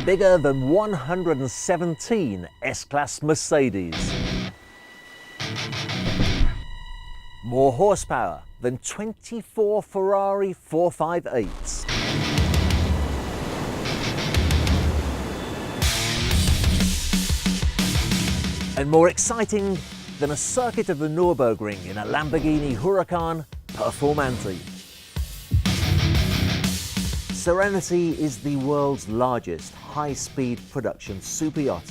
bigger than 117 S-Class Mercedes. More horsepower than 24 Ferrari 458s. And more exciting than a circuit of the Nürburgring in a Lamborghini Huracan Performante. Serenity is the world's largest high-speed production super yacht.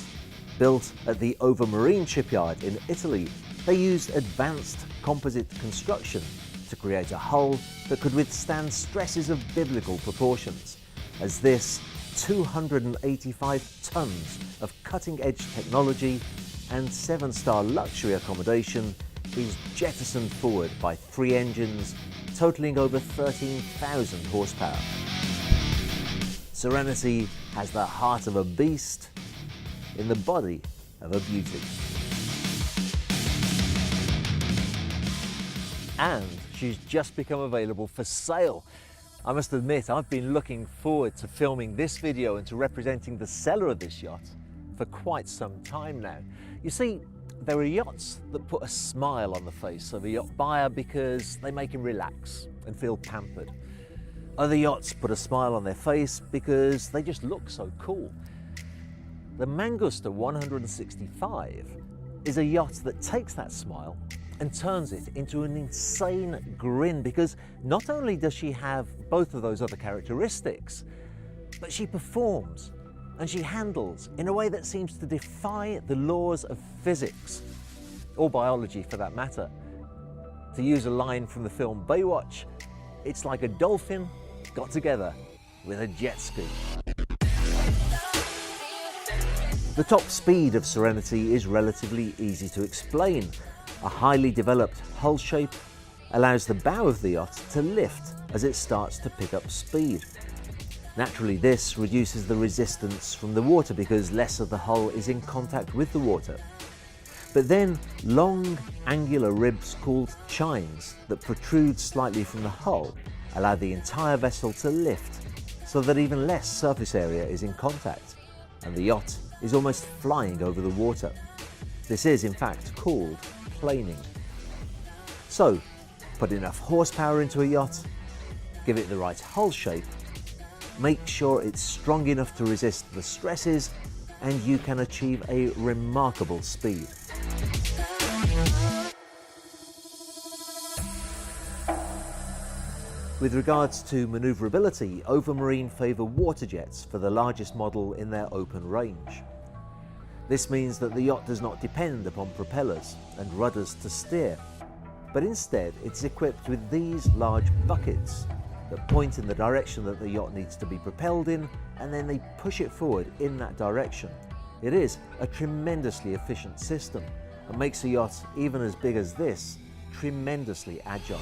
Built at the Overmarine shipyard in Italy, they used advanced composite construction to create a hull that could withstand stresses of biblical proportions, as this 285 tons of cutting-edge technology and 7-star luxury accommodation is jettisoned forward by 3 engines totaling over 13,000 horsepower. Serenity has the heart of a beast in the body of a beauty. And she's just become available for sale. I must admit, I've been looking forward to filming this video and to representing the seller of this yacht for quite some time now. You see, there are yachts that put a smile on the face of a yacht buyer because they make him relax and feel pampered. Other yachts put a smile on their face because they just look so cool. The Mangusta 165 is a yacht that takes that smile and turns it into an insane grin, because not only does she have both of those other characteristics, but she performs and she handles in a way that seems to defy the laws of physics, or biology for that matter. To use a line from the film Baywatch, it's like a dolphin got together with a jet ski. The top speed of Serenity is relatively easy to explain. A highly developed hull shape allows the bow of the yacht to lift as it starts to pick up speed. Naturally, this reduces the resistance from the water because less of the hull is in contact with the water. But then long angular ribs called chines that protrude slightly from the hull allow the entire vessel to lift so that even less surface area is in contact, and the yacht is almost flying over the water. This is in fact called planing. So, put enough horsepower into a yacht, give it the right hull shape, make sure it's strong enough to resist the stresses, and you can achieve a remarkable speed. With regards to manoeuvrability, Overmarine favour water jets for the largest model in their open range. This means that the yacht does not depend upon propellers and rudders to steer, but instead it's equipped with these large buckets that point in the direction that the yacht needs to be propelled in, and then they push it forward in that direction. It is a tremendously efficient system and makes a yacht even as big as this tremendously agile.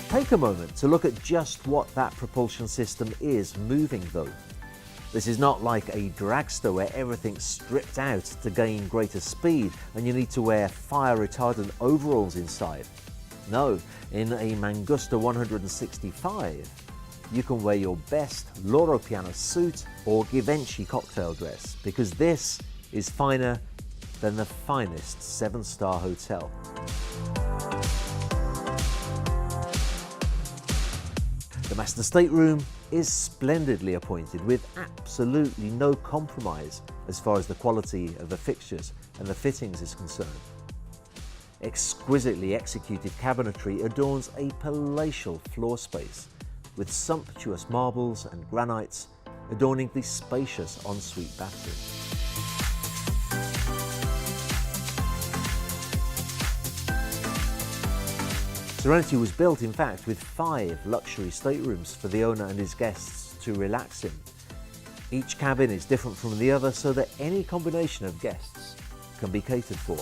Take a moment to look at just what that propulsion system is moving though. This is not like a dragster where everything's stripped out to gain greater speed and you need to wear fire retardant overalls inside. No, in a Mangusta 165, you can wear your best Loro Piana suit or Givenchy cocktail dress, because this is finer than the finest 7-star hotel. The master stateroom is splendidly appointed with absolutely no compromise as far as the quality of the fixtures and the fittings is concerned. Exquisitely executed cabinetry adorns a palatial floor space with sumptuous marbles and granites adorning the spacious ensuite bathroom. Serenity was built, in fact, with 5 luxury staterooms for the owner and his guests to relax in. Each cabin is different from the other so that any combination of guests can be catered for.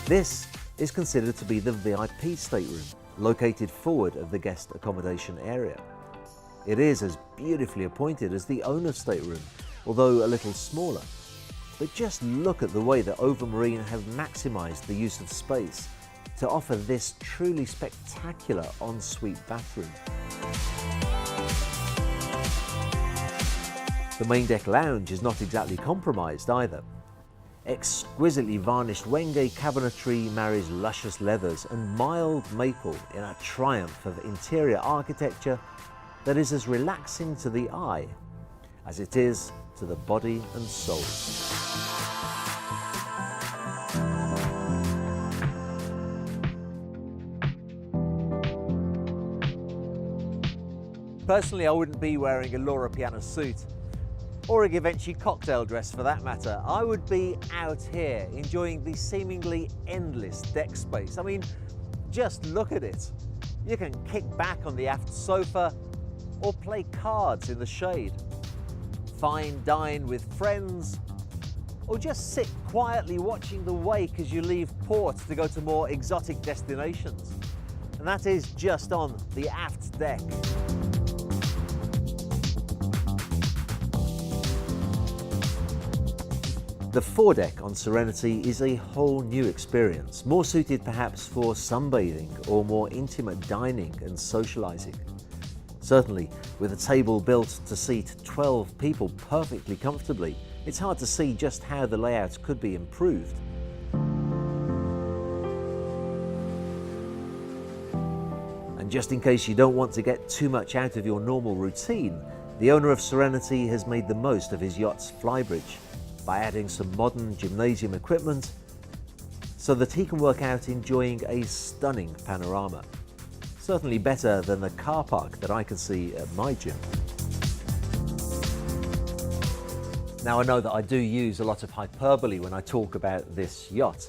This is considered to be the VIP stateroom, located forward of the guest accommodation area. It is as beautifully appointed as the owner's stateroom, although a little smaller. But just look at the way that Overmarine have maximised the use of space to offer this truly spectacular ensuite bathroom. The main deck lounge is not exactly compromised either. Exquisitely varnished Wenge cabinetry marries luscious leathers and mild maple in a triumph of interior architecture that is as relaxing to the eye as it is to the body and soul. Personally, I wouldn't be wearing a Laura Piana suit, or a Givenchy cocktail dress for that matter. I would be out here enjoying the seemingly endless deck space. I mean, just look at it. You can kick back on the aft sofa or play cards in the shade, fine dine with friends, or just sit quietly watching the wake as you leave port to go to more exotic destinations. And that is just on the aft deck. The foredeck on Serenity is a whole new experience, more suited perhaps for sunbathing or more intimate dining and socialising. Certainly, with a table built to seat 12 people perfectly comfortably, it's hard to see just how the layout could be improved. And just in case you don't want to get too much out of your normal routine, the owner of Serenity has made the most of his yacht's flybridge by adding some modern gymnasium equipment so that he can work out enjoying a stunning panorama. Certainly better than the car park that I can see at my gym. Now, I know that I do use a lot of hyperbole when I talk about this yacht,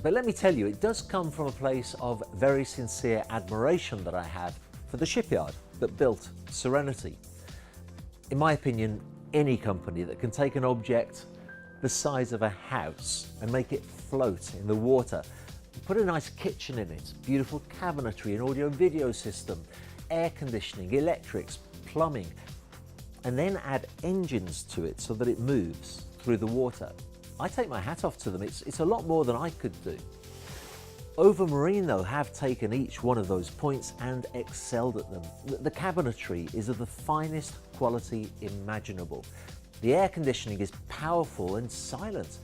but let me tell you, it does come from a place of very sincere admiration that I have for the shipyard that built Serenity. In my opinion, any company that can take an object the size of a house and make it float in the water, put a nice kitchen in it, beautiful cabinetry, an audio video system, air conditioning, electrics, plumbing, and then add engines to it so that it moves through the water. I take my hat off to them. It's a lot more than I could do. Overmarine, though, have taken each one of those points and excelled at them. The cabinetry is of the finest quality imaginable. The air conditioning is powerful and silent.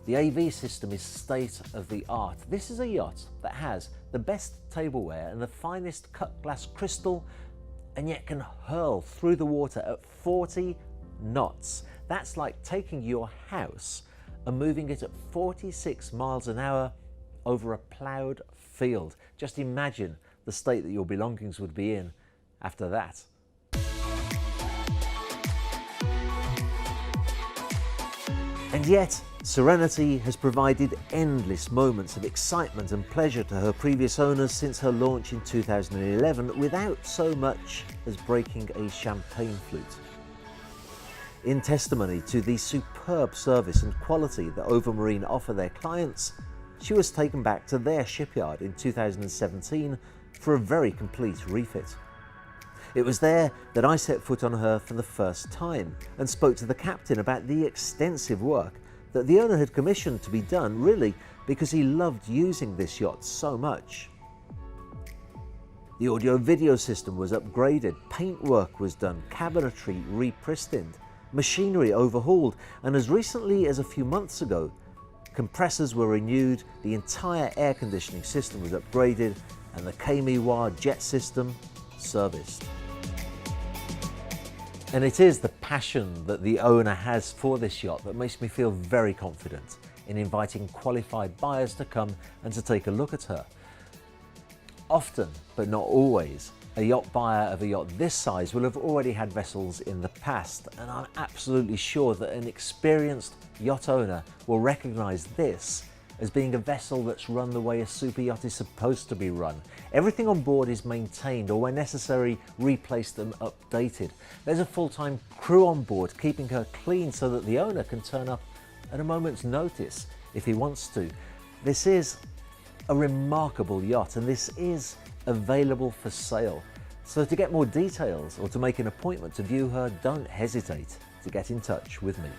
The AV system is state of the art. This is a yacht that has the best tableware and the finest cut glass crystal, and yet can hurl through the water at 40 knots. That's like taking your house and moving it at 46 miles an hour over a ploughed field. Just imagine the state that your belongings would be in after that. And yet, Serenity has provided endless moments of excitement and pleasure to her previous owners since her launch in 2011 without so much as breaking a champagne flute. In testimony to the superb service and quality that Overmarine offer their clients, she was taken back to their shipyard in 2017 for a very complete refit. It was there that I set foot on her for the first time and spoke to the captain about the extensive work that the owner had commissioned to be done, really because he loved using this yacht so much. The audio video system was upgraded, paintwork was done, cabinetry repristined, machinery overhauled, and as recently as a few months ago, compressors were renewed, the entire air conditioning system was upgraded, and the Kamiwa jet system serviced. And it is the passion that the owner has for this yacht that makes me feel very confident in inviting qualified buyers to come and to take a look at her. Often, but not always, a yacht buyer of a yacht this size will have already had vessels in the past, and I'm absolutely sure that an experienced yacht owner will recognise this as being a vessel that's run the way a super yacht is supposed to be run. Everything on board is maintained, or where necessary, replaced and updated. There's a full-time crew on board keeping her clean so that the owner can turn up at a moment's notice if he wants to. This is a remarkable yacht, and this is available for sale. So to get more details or to make an appointment to view her, don't hesitate to get in touch with me.